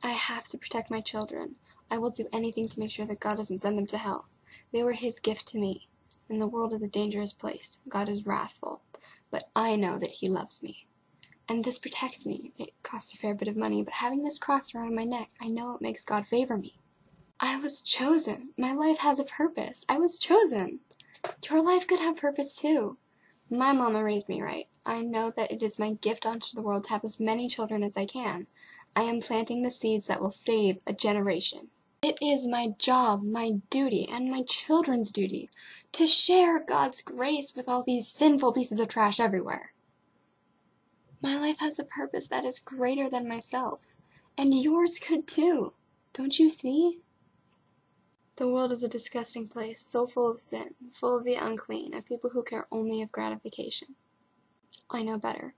I have to protect my children. I will do anything to make sure that God doesn't send them to hell. They were His gift to me, and the world is a dangerous place. God is wrathful, but I know that He loves me. And this protects me. It costs a fair bit of money, but having this cross around my neck, I know it makes God favor me. I was chosen. My life has a purpose. I was chosen. Your life could have purpose too. My mama raised me right. I know that it is my gift unto the world to have as many children as I can. I am planting the seeds that will save a generation. It is my job, my duty, and my children's duty to share God's grace with all these sinful pieces of trash everywhere. My life has a purpose that is greater than myself, and yours could too. Don't you see? The world is a disgusting place, so full of sin, full of the unclean, of people who care only of gratification. I know better.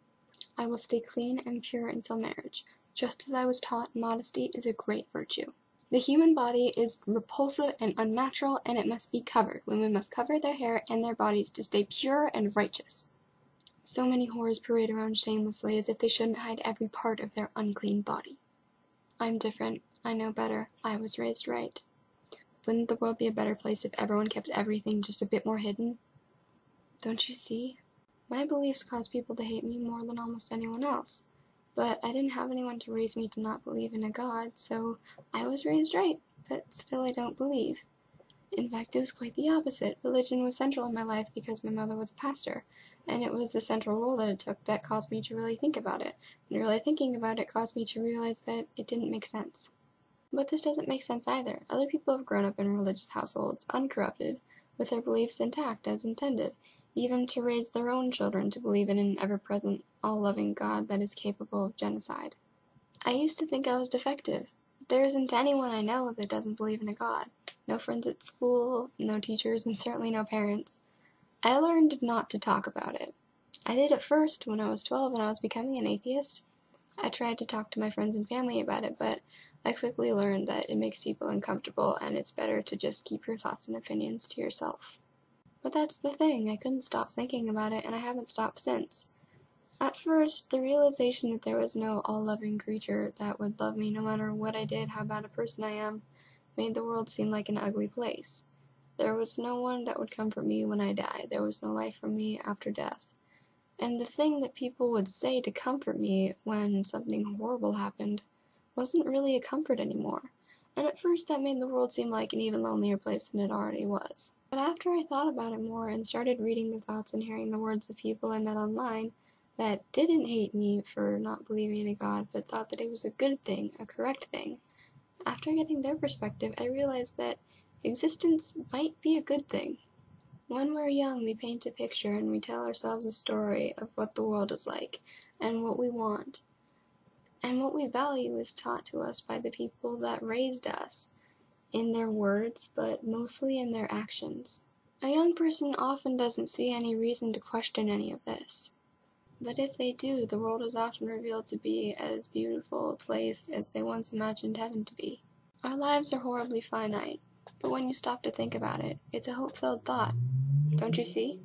I will stay clean and pure until marriage. Just as I was taught, modesty is a great virtue. The human body is repulsive and unnatural, and it must be covered. Women must cover their hair and their bodies to stay pure and righteous. So many whores parade around shamelessly as if they shouldn't hide every part of their unclean body. I'm different. I know better. I was raised right. Wouldn't the world be a better place if everyone kept everything just a bit more hidden? Don't you see? My beliefs cause people to hate me more than almost anyone else. But I didn't have anyone to raise me to not believe in a God, so I was raised right, but still I don't believe. In fact, it was quite the opposite. Religion was central in my life because my mother was a pastor, and it was the central role that it took that caused me to really think about it. And really thinking about it caused me to realize that it didn't make sense. But this doesn't make sense either. Other people have grown up in religious households, uncorrupted, with their beliefs intact as intended, even to raise their own children to believe in an ever-present, all-loving God that is capable of genocide. I used to think I was defective. There isn't anyone I know that doesn't believe in a God. No friends at school, no teachers, and certainly no parents. I learned not to talk about it. I did at first when I was 12 and I was becoming an atheist. I tried to talk to my friends and family about it, but I quickly learned that it makes people uncomfortable and it's better to just keep your thoughts and opinions to yourself. But that's the thing, I couldn't stop thinking about it, and I haven't stopped since. At first, the realization that there was no all-loving creature that would love me no matter what I did, how bad a person I am, made the world seem like an ugly place. There was no one that would comfort me when I died. There was no life for me after death. And the thing that people would say to comfort me when something horrible happened wasn't really a comfort anymore. And at first that made the world seem like an even lonelier place than it already was. But after I thought about it more and started reading the thoughts and hearing the words of people I met online that didn't hate me for not believing in a God, but thought that it was a good thing, a correct thing, after getting their perspective, I realized that existence might be a good thing. When we're young, we paint a picture and we tell ourselves a story of what the world is like and what we want. And what we value is taught to us by the people that raised us, in their words, but mostly in their actions. A young person often doesn't see any reason to question any of this. But if they do, the world is often revealed to be as beautiful a place as they once imagined heaven to be. Our lives are horribly finite, but when you stop to think about it, it's a hope-filled thought. Don't you see?